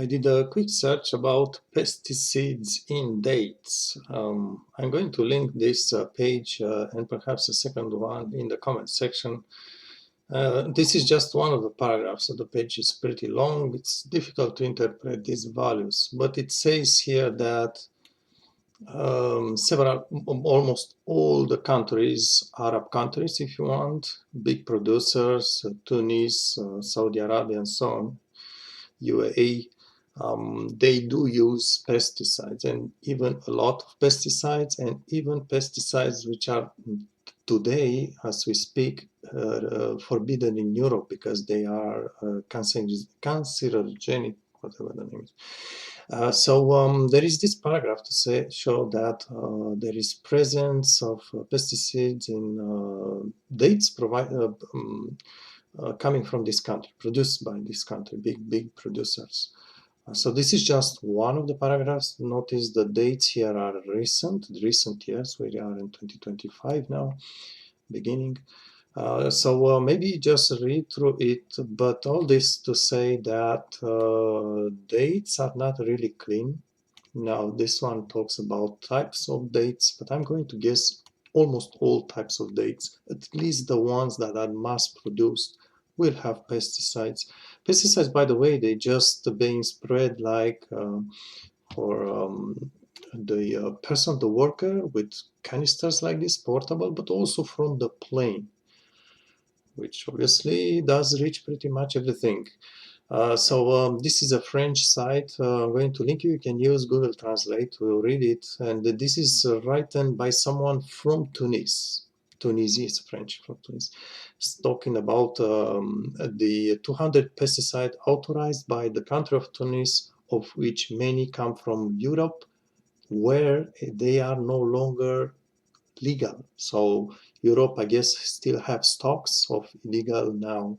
I did a quick search about pesticides in dates. I'm going to link this page and perhaps a second one in the comment section. This is just one of the paragraphs, so the page is pretty long. It's difficult to interpret these values, but it says here that almost all the countries, Arab countries if you want, big producers, Tunis, Saudi Arabia and so on, UAE, they do use pesticides, and even a lot of pesticides, and even pesticides which are today, as we speak, forbidden in Europe because they are cancerogenic, whatever the name is. There is this paragraph to show that there is presence of pesticides in dates coming from this country, produced by this country, big producers. So this is just one of the paragraphs. Notice the dates here are recent years. We are in 2025 now, beginning. Maybe just read through it, but all this to say that dates are not really clean. Now, this one talks about types of dates, but I'm going to guess almost all types of dates, at least the ones that are mass-produced, will have pesticides. Pesticides, by the way, they just being spread like for the person, the worker, with canisters like this, portable, but also from the plane, which obviously does reach pretty much everything. This is a French site. I'm going to link you. You can use Google Translate to read it. And this is written by someone from Tunis. Tunisia is French, from Tunis. It's talking about the 200 pesticides authorized by the country of Tunis, of which many come from Europe, where they are no longer legal. So Europe, I guess, still have stocks of illegal now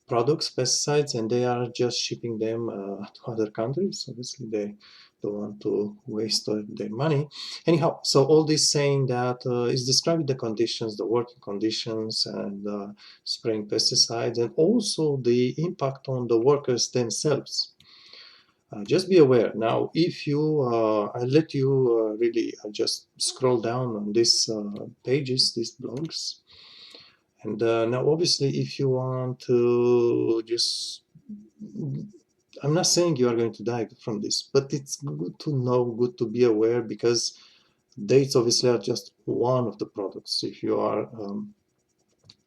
products, pesticides, and they are just shipping them to other countries. Obviously, they don't want to waste their money. Anyhow, so all this saying that is describing the conditions, the working conditions, and spraying pesticides, and also the impact on the workers themselves. Just be aware. Now, if you, I'll let you really just scroll down on these pages, these blogs. And now, obviously, if you want to just, I'm not saying you are going to die from this, but it's good to know, good to be aware, because dates obviously are just one of the products. If you are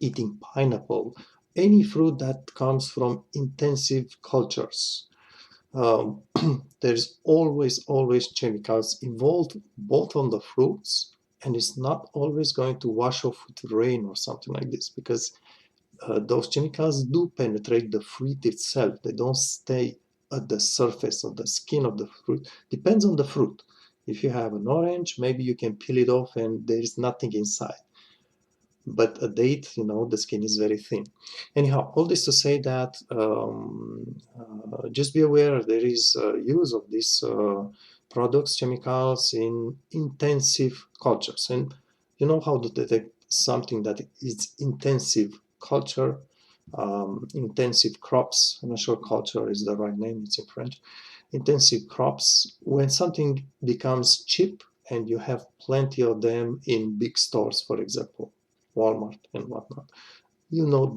eating pineapple, any fruit that comes from intensive cultures, there's always chemicals involved, both on the fruits, and it's not always going to wash off with rain or something like this, because those chemicals do penetrate the fruit itself. They don't stay at the surface of the skin of the fruit. Depends on the fruit. If you have an orange, maybe you can peel it off and there is nothing inside. But a date, the skin is very thin. Anyhow, all this to say that just be aware there is use of these products, chemicals in intensive cultures. And you know how to detect something that is intensive culture, intensive crops. I'm not sure culture is the right name, it's in French. Intensive crops, when something becomes cheap and you have plenty of them in big stores, for example, Walmart and whatnot,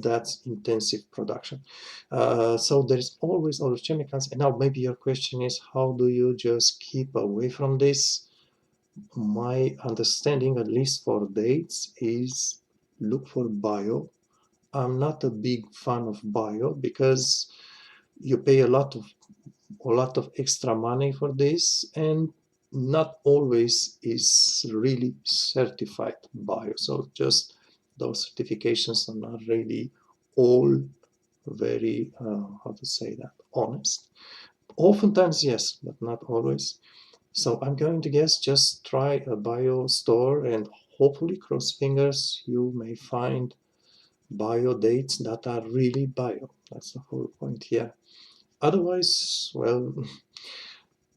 that's intensive production. So there's always all those chemicals. And now maybe your question is, how do you just keep away from this? My understanding, at least for dates, is look for bio. I'm not a big fan of bio because you pay a lot of extra money for this, and not always is really certified bio. So just those certifications are not really all very, how to say that, honest. Oftentimes, yes, but not always. So I'm going to guess just try a bio store and hopefully, cross fingers, you may find bio dates that are really bio. That's the whole point here. Otherwise, well,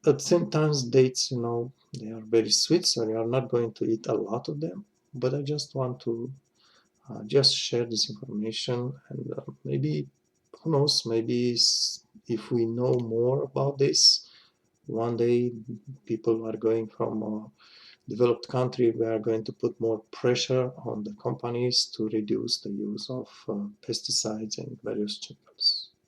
at the same time, dates, they are very sweet, so you are not going to eat a lot of them. But I just want to just share this information, and maybe, who knows, maybe if we know more about this, one day people are going from a developed country, we are going to put more pressure on the companies to reduce the use of pesticides and various